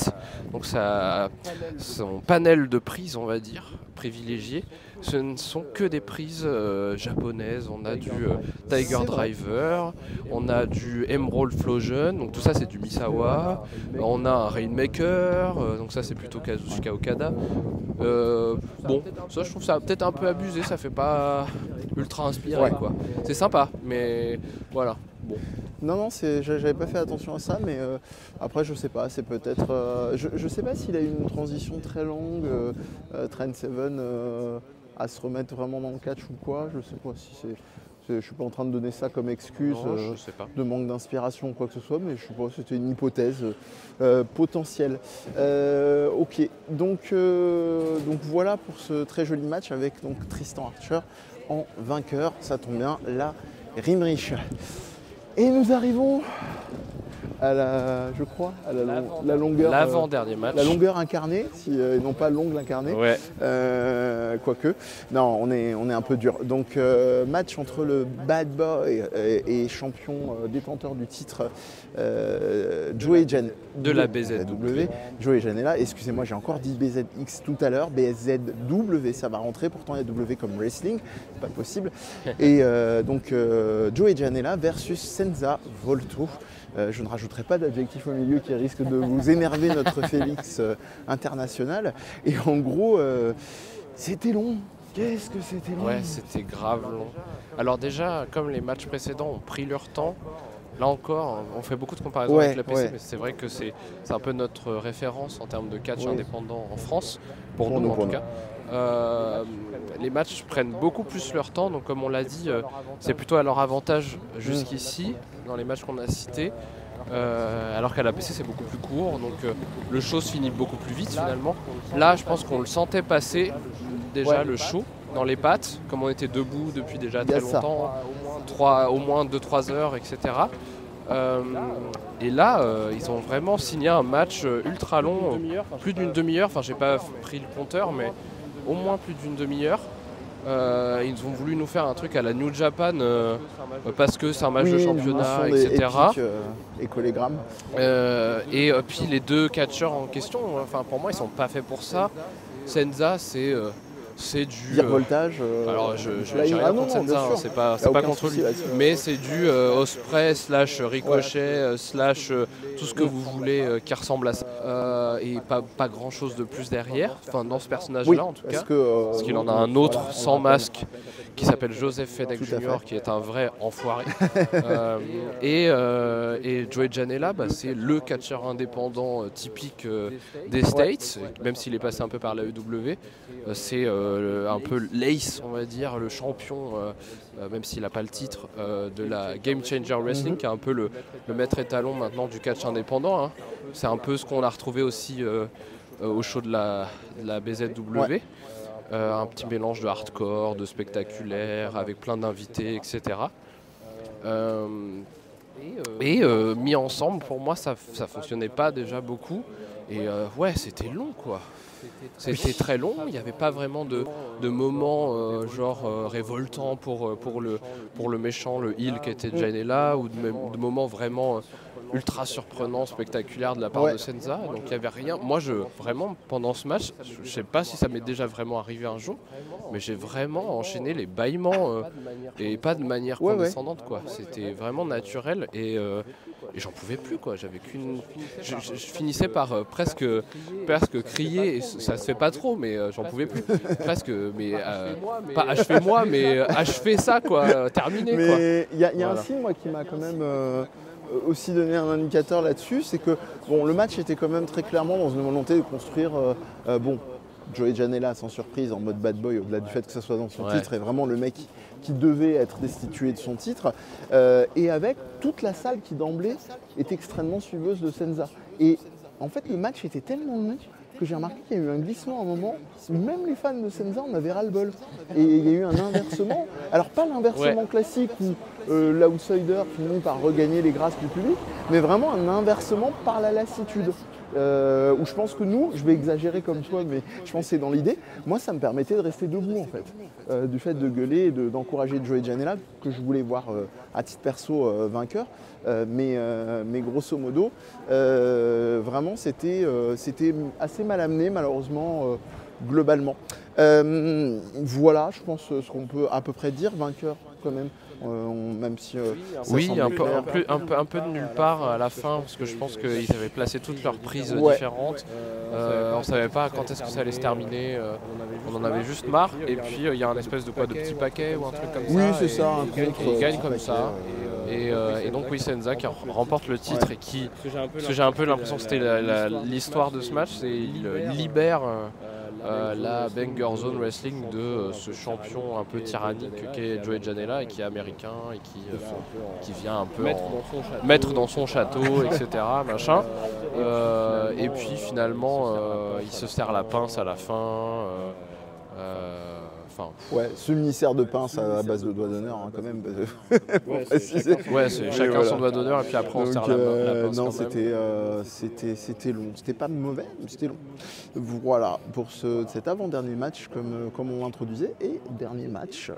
donc son panel de prises, on va dire, privilégié, ce ne sont que des prises japonaises. On a du Tiger Driver, on a du Emerald Flosion, donc tout ça c'est du Misawa. On a un Rainmaker, donc ça c'est plutôt Kazuchika Okada. Bon, ça je trouve ça peut-être un peu abusé, ça fait pas ultra inspiré quoi. C'est sympa, mais voilà. Bon. Non, j'avais pas fait attention à ça, mais après je sais pas, c'est peut-être... je sais pas s'il a eu une transition très longue, Trent Seven, à se remettre vraiment dans le catch ou quoi, je sais pas si c'est... Je suis pas en train de donner ça comme excuse de manque d'inspiration ou quoi que ce soit, mais je sais pas, c'était une hypothèse potentielle. Ok, donc voilà pour ce très joli match avec donc Tristan Archer en vainqueur, ça tombe bien, la Rimrich. Et nous arrivons à la longueur. L'avant-dernier match. La longueur incarnée, et non pas l'ongle incarné. Ouais. Quoique. Non, on est un peu dur. Donc match entre le Bad Boy et champion détenteur du titre Joey Jan de la BZW. Joey Janela, excusez-moi, j'ai encore dit BZX tout à l'heure, BSZW, ça va rentrer, pourtant il y a W comme wrestling, c'est pas possible. Et donc Joey Janela versus Senza Volto. Je ne rajouterai pas d'adjectif au milieu qui risque de vous énerver notre Félix international. Et en gros, c'était long. Qu'est-ce que c'était long? Ouais, c'était grave long. Alors déjà, comme les matchs précédents ont pris leur temps, là encore, on fait beaucoup de comparaisons avec la PC, mais c'est vrai que c'est un peu notre référence en termes de catch indépendant en France, pour nous en tout cas. Les matchs prennent beaucoup plus leur temps, donc comme on l'a dit, c'est plutôt à leur avantage jusqu'ici, dans les matchs qu'on a cités, alors qu'à la PC c'est beaucoup plus court, donc le show se finit beaucoup plus vite finalement. Là je pense qu'on le sentait passer déjà le show dans les pattes, comme on était debout depuis déjà très longtemps, au moins 2-3 heures, etc. Et là, ils ont vraiment signé un match ultra long, plus d'une demi-heure, enfin j'ai pas pris le compteur, mais au moins plus d'une demi-heure. Ils ont voulu nous faire un truc à la New Japan parce que c'est un match de championnat, etc. Et collégramme. Et puis les deux catcheurs en question, enfin pour moi ils sont pas faits pour ça. Senza c'est du virevoltage. Alors j'ai rien contre Senza, hein, c'est pas contre lui, mais c'est du Osprey / Ricochet / tout ce que vous voulez qui ressemble à ça. Et pas grand chose de plus derrière, enfin dans ce personnage-là en tout cas, parce qu'il en a un autre sans masque qui s'appelle Joseph Fedek Jr. qui est un vrai enfoiré. Et Joey Janela, c'est le catcheur indépendant typique des States, même s'il est passé un peu par la EW. C'est un peu l'ace, on va dire, le champion, même s'il n'a pas le titre, de la Game Changer Wrestling, qui est un peu le maître étalon maintenant du catch indépendant. Hein. C'est un peu ce qu'on a retrouvé aussi au show de la BZW. Un petit mélange de hardcore, de spectaculaire, avec plein d'invités, etc. Mis ensemble, pour moi, ça fonctionnait pas déjà beaucoup. Et c'était long, quoi. C'était très long, il n'y avait pas vraiment de moments révoltants pour le méchant, le heel qui était Janela, ou de moments vraiment ultra surprenant, spectaculaire de la part de Senza. Donc il n'y avait rien. Moi, vraiment, pendant ce match, je ne sais pas si ça m'est déjà vraiment arrivé un jour, mais j'ai vraiment enchaîné les bâillements et pas de manière condescendante, quoi. C'était vraiment naturel et j'en pouvais plus, quoi. J'avais qu'une. Je finissais par presque crier. Et ça se fait pas trop, mais j'en pouvais plus. Presque, mais pas achevez-moi, mais achevez ça, quoi. Terminé, quoi. Mais il y a un signe, moi, qui m'a quand même aussi donné un indicateur là-dessus, c'est que bon, le match était quand même très clairement dans une volonté de construire Joey Janela sans surprise en mode bad boy, au-delà du fait que ça soit dans son titre, est vraiment le mec qui devait être destitué de son titre, et avec toute la salle qui d'emblée est extrêmement suiveuse de Senza. Et en fait, le match était tellement long que j'ai remarqué qu'il y a eu un glissement à un moment, même les fans de Senza en avaient ras-le-bol. Et il y a eu un inversement, alors pas l'inversement classique où l'outsider finit par regagner les grâces du public, mais vraiment un inversement par la lassitude. Où je pense que nous, je vais exagérer comme toi, mais je pense que c'est dans l'idée, moi ça me permettait de rester debout en fait, du fait de gueuler et d'encourager Joey Janela, que je voulais voir à titre perso vainqueur, mais grosso modo, vraiment c'était assez mal amené malheureusement globalement. Voilà, je pense ce qu'on peut à peu près dire, vainqueur quand même. Même si un peu de nulle part à la fin, parce que je pense qu'ils avaient placé toutes leurs prises différentes. On savait pas quand est-ce que ça allait se terminer. On en avait juste marre. Et puis il y a un espèce de petit paquet ou un truc comme ça. Oui, c'est ça, un contre. Il gagne comme ça. Et donc Senza qui remporte le titre et qui, parce que j'ai un peu l'impression que c'était l'histoire de ce match, c'est il libère la Banger Zone Wrestling de ce champion un peu tyrannique qu'est Joey Janela et qui est américain et qui vient un peu mettre dans son château, etc. Machin. Et puis finalement il se serre la pince à la fin. Ce ministère de pince à base de doigts d'honneur, hein, quand même. C'est chacun son doigt d'honneur et puis après on se serre la pince. Non, c'était long. C'était pas mauvais, mais c'était long. Voilà, pour cet avant-dernier match, comme on l'introduisait, et dernier match,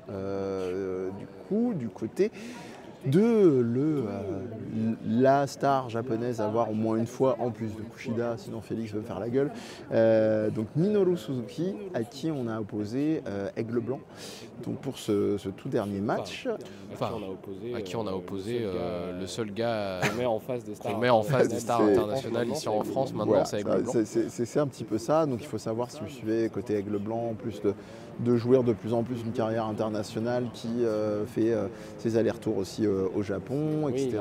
du côté de la star japonaise à voir au moins une fois, en plus de Kushida, sinon Félix veut faire la gueule. Donc Minoru Suzuki, à qui on a opposé Aigle Blanc. Donc pour ce tout dernier match. À qui on a opposé le seul gars qu'on met en face des stars internationales ici en France, maintenant voilà, c'est Aigle Blanc. C'est un petit peu ça, donc il faut savoir, si vous suivez côté Aigle Blanc, en plus de jouir de plus en plus une carrière internationale qui fait ses allers-retours aussi au Japon, etc.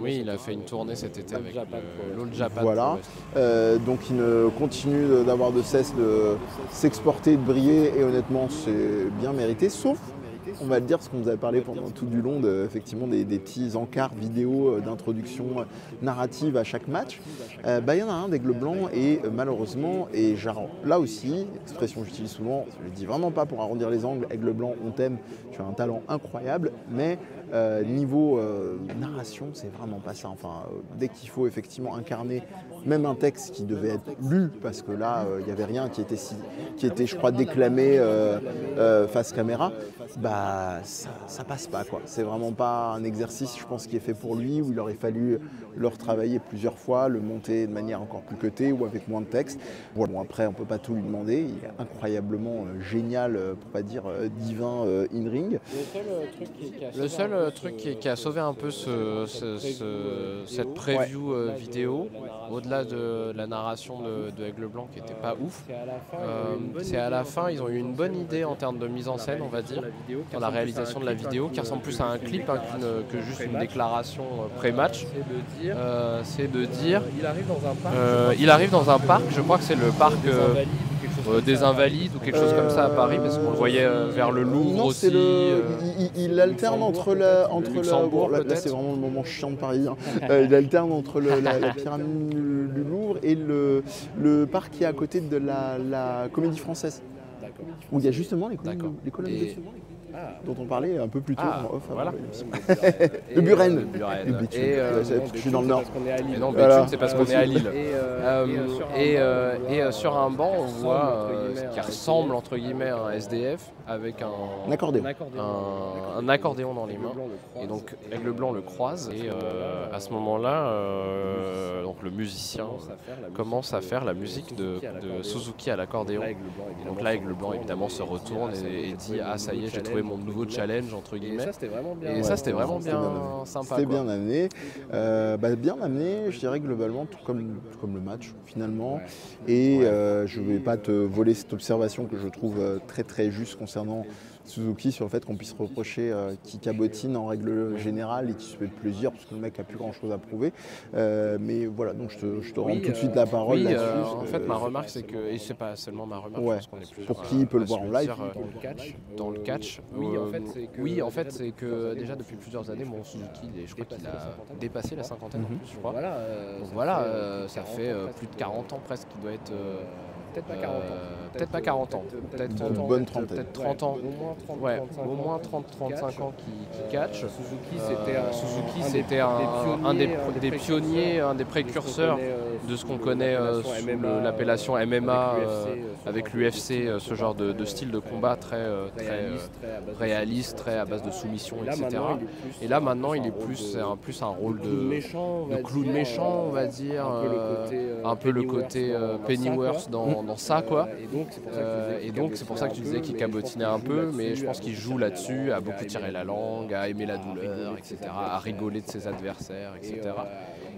Il a fait une tournée cet été avec l'All Japan. Voilà, donc il continue d'avoir de cesse de s'exporter, de briller, et honnêtement c'est bien mérité, sauf, on va le dire, ce qu'on vous avait parlé pendant tout du long, effectivement des petits encarts vidéo d'introduction narrative à chaque match. Il y en a un d'Aigle Blanc et malheureusement, et là aussi, expression que j'utilise souvent, je ne le dis vraiment pas pour arrondir les angles, Aigle Blanc, on t'aime, tu as un talent incroyable, mais niveau narration, c'est vraiment pas ça. Enfin, dès qu'il faut effectivement incarner même un texte qui devait être lu, parce que là, il n'y avait rien qui était, je crois, déclamé face caméra, ça passe pas, quoi. C'est vraiment pas un exercice, je pense, qui est fait pour lui, où il aurait fallu le retravailler plusieurs fois, le monter de manière encore plus cutée ou avec moins de texte. Bon, après, on peut pas tout lui demander. Il est incroyablement génial, pour pas dire divin in-ring. Le seul truc qui a sauvé un peu cette preview vidéo, au-delà de la narration de Aigle Blanc qui était pas ouf, c'est à la fin, ils ont eu une bonne idée en termes de mise en scène, on va dire, dans la réalisation de la vidéo, qui ressemble plus à un clip que juste une déclaration pré-match. C'est de dire il arrive dans un parc, je crois que c'est le parc des Invalides ou quelque chose comme ça à Paris, parce qu'on le voyait vers le Louvre aussi. Il alterne entre Luxembourg, là c'est vraiment le moment chiant de Paris. Il alterne entre la pyramide du Louvre et le parc qui est à côté de la Comédie Française. Où il y a justement les colonnes dessus. dont on parlait un peu plus tôt en off. Voilà. De Buren. Buren. Et je suis dans le nord. Et non, Voilà. Béthune, c'est parce qu'on est à Lille. Et sur un banc, on voit ce qui ressemble entre guillemets à un SDF avec Un accordéon. un accordéon dans les mains. Et donc Aigle Blanc le croise. Et à ce moment-là, donc le musicien commence à faire la musique de Suzuki à l'accordéon. Et donc là, Aigle Blanc évidemment se retourne et dit « Ah ça y est, j'ai trouvé mon nouveau challenge » entre guillemets. Et ça c'était vraiment bien sympa. C'était bien amené. Bien amené, je dirais globalement, tout comme le match finalement. Et je ne vais pas te voler cette observation que je trouve très très juste concernant Suzuki sur le fait qu'on puisse reprocher qu'il cabotine en règle générale et qu'il se fait plaisir parce que le mec a plus grand chose à prouver. Mais voilà, donc je te rends tout de suite la parole là-dessus. En fait, ma remarque c'est que, et c'est pas seulement ma remarque, Ouais. parce qu'on est plusieurs Pour qui peut le à voir en se live dire, dans le catch. En fait, c'est que déjà depuis plusieurs années, mon Suzuki, je crois qu'il a dépassé la cinquantaine en plus, je crois. Donc voilà, ça fait plus de 40 ans presque qu'il doit être. Peut-être pas 40 ans, peut-être Une bonne trentaine. Peut-être 30 ans. Au moins 30-35 ans qui catch. Suzuki, c'était un des pionniers, un des précurseurs de ce qu'on connaît sous l'appellation MMA avec l'UFC, ce genre de style de combat très réaliste, très à base de soumission, etc. Et là maintenant, il est plus un rôle de clown méchant, on va dire, un peu le côté Pennyworth dans ça, quoi. Et donc c'est pour ça que tu disais qu'il cabotinait un peu, mais je pense qu'il joue là-dessus, à beaucoup tirer la langue, à aimer la douleur, etc., à rigoler de ses adversaires, etc.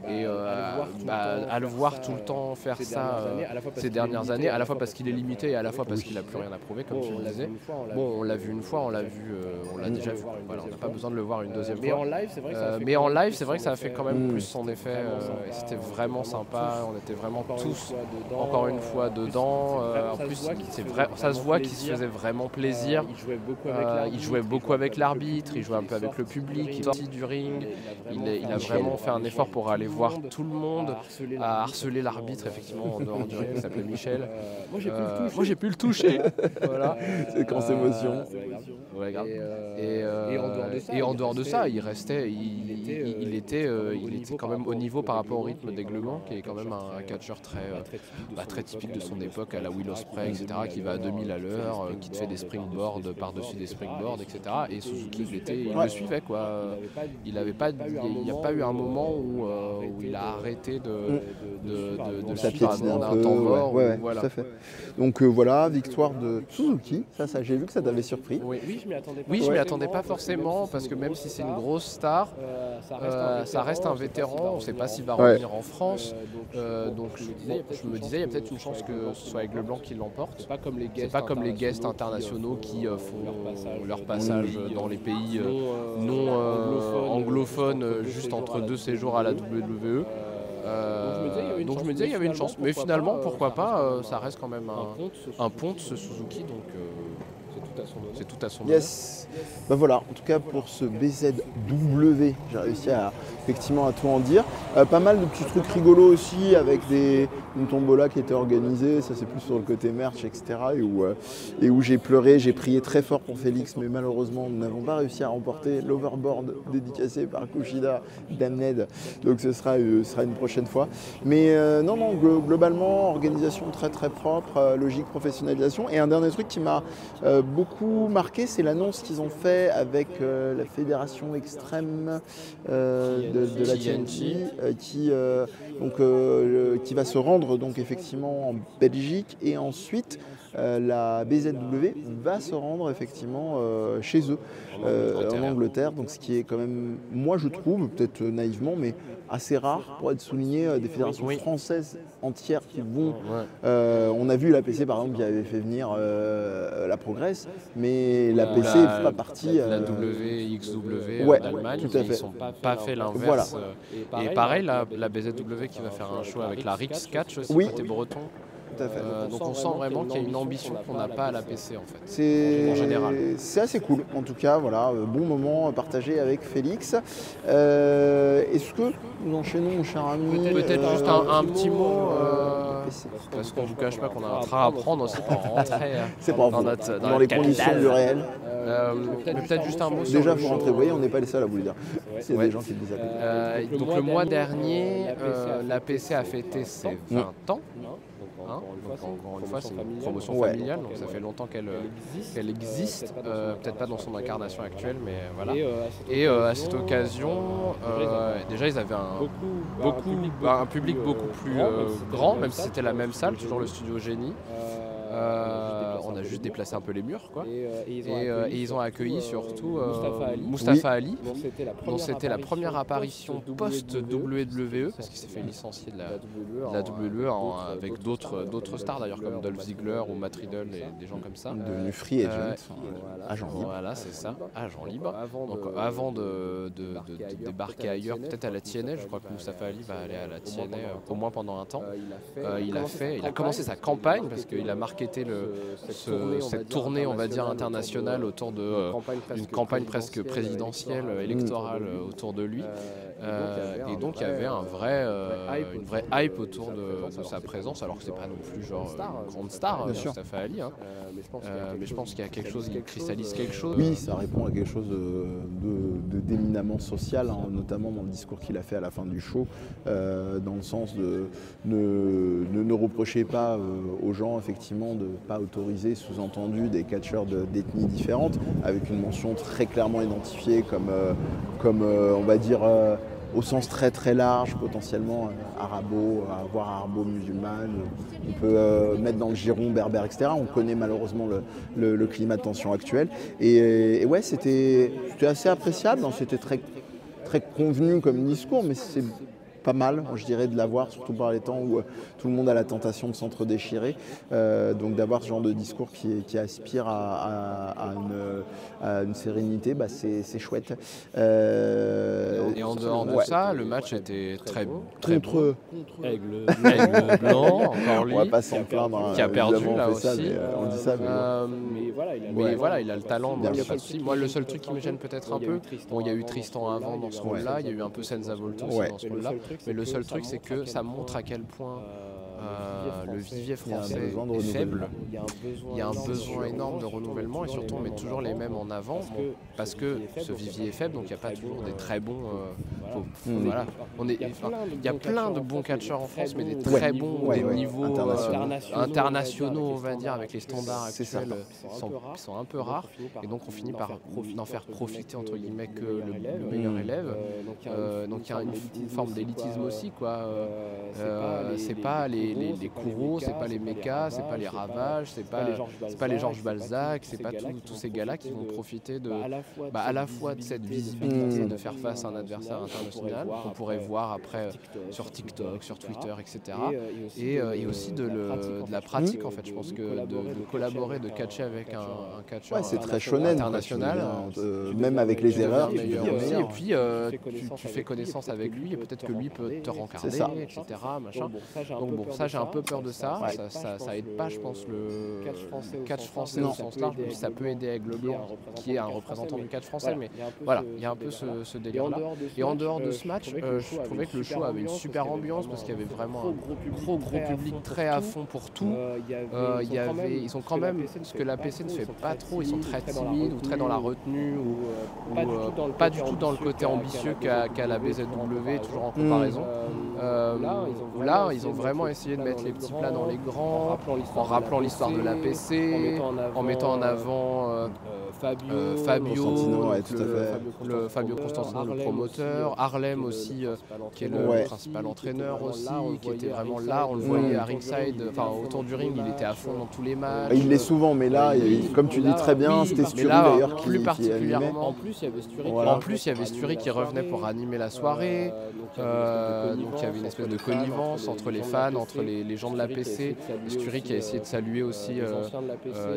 Et à le voir tout le temps faire ça ces dernières années, à la fois parce qu'il est limité et à la fois parce qu'il n'a plus rien à prouver, comme tu le disais. Bon, on l'a vu une fois, on l'a déjà vu. Voilà, on n'a pas besoin de le voir une deuxième fois. Mais en live, c'est vrai que ça a fait quand même plus son effet. Et c'était vraiment sympa. On était vraiment tous, encore une fois, dedans. En plus, ça se voit qu'il se faisait vraiment plaisir. Il jouait beaucoup avec l'arbitre, il jouait un peu avec le public, il sortit du ring. Il a vraiment fait un effort pour aller voir tout le monde, à harceler l'arbitre, effectivement, en dehors du ring, qui s'appelait Michel. Moi, j'ai pu le toucher. Voilà. C'est quand c'est émotion. Ouais, grave. Et en dehors de ça, il était quand même au niveau par rapport au rythme d'Aigle Blanc, qui est quand même un catcheur très typique de son époque, à la Will Ospreay, etc., qui va à 2000 à l'heure, qui te fait des springboards par-dessus des springboards, etc. Et Suzuki, il le suivait, quoi. Il n'y a pas eu un moment où il a arrêté de le suivre à un temps mort. Voilà. Tout à fait. Donc voilà, victoire de Suzuki. Ça j'ai vu que ça t'avait surpris. Oui, je m'y attendais pas forcément, parce que même si c'est une grosse star, ça reste un vétéran. On ne sait pas s'il va revenir en France. Donc je me disais, il y a peut-être une chance que ce soit Aigle Blanc qui l'emporte. C'est pas comme les guests internationaux qui font leur passage dans les pays non anglophones juste entre deux séjours à la WWE. Donc je me disais il y avait une chance. Mais finalement, pourquoi pas, ça reste quand même un pont de ce Suzuki. Donc c'est tout à son honneur. Yes. Voilà, en tout cas pour ce BZW, j'ai réussi effectivement à tout en dire. Pas mal de petits trucs rigolos aussi avec une tombola qui était organisée, ça c'est plus sur le côté merch, etc. Et où j'ai pleuré, j'ai prié très fort pour Félix, mais malheureusement nous n'avons pas réussi à remporter l'overboard dédicacé par Kushida Damned. Donc ce sera une prochaine fois. Mais globalement, organisation très très propre, logique, professionnalisation. Et un dernier truc qui m'a beaucoup marqué, c'est l'annonce qu'ils ont fait avec la fédération extrême de la TNT qui va se rendre donc effectivement en Belgique et ensuite la BZW va se rendre effectivement chez eux en Angleterre, donc ce qui est quand même, moi je trouve, peut-être naïvement, mais assez rare pour être souligné, des fédérations françaises entières qui vont. On a vu l'APC par exemple qui avait fait venir la Progress, mais l'APC n'est pas partie. La WXW d'Allemagne, tout à fait. Ils n'ont pas fait l'inverse. Voilà. Et pareil, la BZW qui va faire un show avec la Rix Catch aussi, côté breton. Tout à fait. Donc on sent vraiment qu'il y a une ambition qu'on n'a pas à la PC en fait. En général. C'est assez cool. En tout cas, voilà, bon moment partagé avec Félix. Est-ce que nous enchaînons, mon cher ami? Peut-être juste un petit mot PC. Parce qu'on ne vous cache pas qu'on a un train à prendre aussi pour rentrer C'est pas vous. Dans les conditions du réel. Mais peut-être juste un mot sur Déjà, le pour show. rentrer, vous voyez, on n'est pas les seuls à vous le dire. C'est Ouais. des gens qui le disent à côté. Donc le mois dernier, l'APC a fêté ses 20 ans. Hein, donc encore une fois, c'est une promotion Ouais. familiale, donc ça fait longtemps qu'elle existe, peut-être pas dans son incarnation actuelle, mais voilà. Et à cette occasion, déjà ils avaient un public beaucoup plus grand, même si c'était la même salle, toujours le studio Génie. On a juste déplacé un peu les murs, quoi. Et ils ont accueilli surtout Mustafa Ali, dont c'était la première apparition post-WWE, parce qu'il s'est fait licencier de la WWE avec d'autres stars d'ailleurs, comme Dolph Ziggler ou Matt Riddle et des gens comme ça. Devenu free agent, agent libre. Voilà, c'est ça, agent libre. Donc avant de débarquer ailleurs, peut-être à la TNA, je crois que Mustafa Ali va aller à la TNA au moins pendant un temps. Il a commencé sa campagne parce qu'il a marketé cette tournée, on va dire, internationale autour d'une campagne presque présidentielle, électorale autour de lui. Et donc il y avait une vraie hype autour de sa présence, alors que c'est pas non plus genre une grande star, Mustafa Ali. Hein. Mais je pense qu'il y a quelque chose, il cristallise quelque chose. Oui, ça répond à quelque chose d'éminemment social, hein, notamment dans le discours qu'il a fait à la fin du show, dans le sens de ne reprochez pas aux gens effectivement de ne pas autoriser, sous-entendu, des catcheurs d'ethnies différentes, avec une mention très clairement identifiée comme on va dire, au sens très très large, potentiellement voire arabo-musulmane. On peut mettre dans le giron berbère, etc. On connaît malheureusement le climat de tension actuel. Et ouais, c'était assez appréciable, hein. C'était très, très convenu comme discours, mais c'est pas mal, je dirais, de l'avoir, surtout par les temps où tout le monde a la tentation de s'entre-déchirer. Donc d'avoir ce genre de discours qui aspire à une sérénité, bah, c'est chouette. Et en dehors de ça, le match était très contre Aigle Blanc, encore lui, on va pas s'en plaindre, qui a perdu on là fait ça, aussi. on dit ça, mais voilà, il a le talent, donc il n'y a pas de souci. Moi, le seul truc qui me gêne peut-être un peu, il y a eu Tristan avant dans ce rôle-là, il y a eu un peu Senza Volto aussi dans ce rôle-là. Mais le seul truc, c'est que ça montre à quel point le vivier français est faible. Il y a un besoin énorme de renouvellement et surtout on met toujours les mêmes en avant parce que ce vivier est faible, donc il n'y a pas toujours des très bons. Voilà. Il y a plein de bons catcheurs en France, mais des très bons des niveaux internationaux, on va dire, avec les standards actuels, sont un peu rares. Et donc on finit par n'en faire profiter entre guillemets que le meilleur élève. Donc il y a une forme d'élitisme aussi, quoi. C'est pas les Kourou, c'est pas les Mecca, c'est pas les Ravages, c'est pas les Georges Balzac, c'est pas tous ces gars-là qui vont profiter à la fois de cette visibilité de faire face à un adversaire international qu'on pourrait voir après sur TikTok, sur Twitter, etc. Et aussi de la pratique, en fait. Je pense que de collaborer, de catcher avec un catcheur c'est très shonen, international, même avec les erreurs, et puis tu fais connaissance avec lui et peut-être que lui peut te rencarder, etc. Machin. Donc bon, ça j'ai un peu peur de ça. Ça aide pas, je pense, le catch français au sens large. Ça peut aider Aigle Blanc, qui est un représentant du catch français, mais voilà, il y a un peu ce délire-là. Et en dehors de ce match, je trouvais que le show avait une super ambiance parce qu'il y avait vraiment un gros public très à fond pour tout. Ils sont quand même, ce que la PC ne fait pas trop, ils sont très timides ou très dans la retenue ou pas du tout dans le côté ambitieux qu'a la BZW, toujours en comparaison. Là, ils ont vraiment essayé de mettre les petits plats dans les grands, en rappelant l'histoire de la PC, en mettant en avant Fabio Constantino, le promoteur, Harlem aussi, qui est le principal entraîneur aussi, qui était vraiment là, on le voyait à ringside, enfin autour du ring, il était à fond dans tous les matchs. Il l'est souvent, mais là, comme tu dis très bien, c'était Sturi d'ailleurs qui particulièrement. En plus, il y avait Sturi qui revenait pour animer la soirée, donc il y avait une espèce de connivence entre les fans, entre les gens de la PC. Sturi qui a essayé de saluer aussi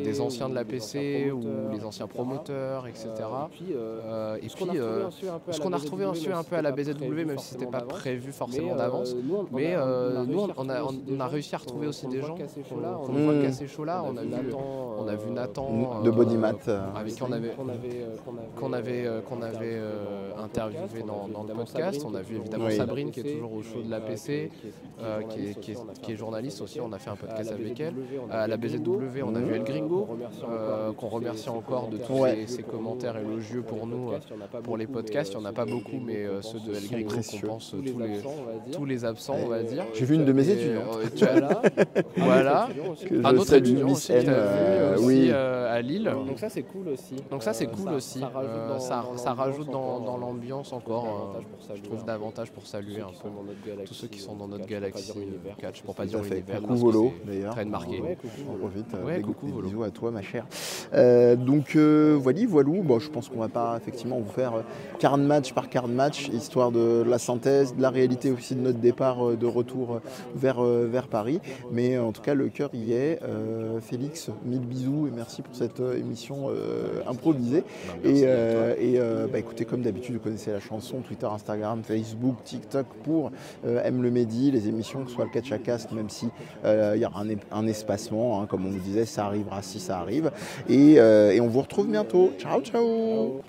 des anciens de la PC ou les anciens promoteurs, etc. Et puis, ce qu'on a retrouvé un peu à la BZW, même si c'était pas prévu forcément d'avance, mais nous, on a réussi à retrouver aussi des gens qu'on voit casser chaud là. On a vu Nathan de Bodymat, avec qui qu'on avait interviewé dans le podcast. On a vu évidemment Sabrine qui est toujours au show de l'APC, qui est journaliste aussi, on a fait un podcast avec elle. À la BZW, on a vu El Gringo, qu'on remercie encore de tous ses commentaires élogieux pour nous. Pour les podcasts, il n'y en a pas beaucoup, mais ceux de El Gringo compensent tous les absents, on va dire. J'ai vu une de mes étudiantes. Voilà. Un autre étudiant aussi que tu as vu à Lille. Donc ça c'est cool aussi. Ça rajoute dans l'ambiance encore, je trouve, davantage pour saluer un peu tous ceux qui sont dans notre galaxie catch, pour pas dire univers. Coucou Volo d'ailleurs. Très marqué. On profite. Coucou Volo. Bisous à toi ma chère. Donc voilou. Bon, je pense qu'on va pas effectivement vous faire quart de match par quart de match, histoire de la synthèse, de la réalité aussi de notre départ de retour vers Paris. Mais en tout cas le cœur y est. Félix, mille bisous et merci pour cette émission improvisée. Écoutez, comme d'habitude, vous connaissez la chanson, Twitter, Instagram, Facebook, TikTok pour Aime le Mehdi, les émissions, que ce soit le Catch à Casque, même si il y aura un espacement, hein, comme on vous disait, ça arrivera si ça arrive. Et on vous retrouve bientôt. Ciao, ciao.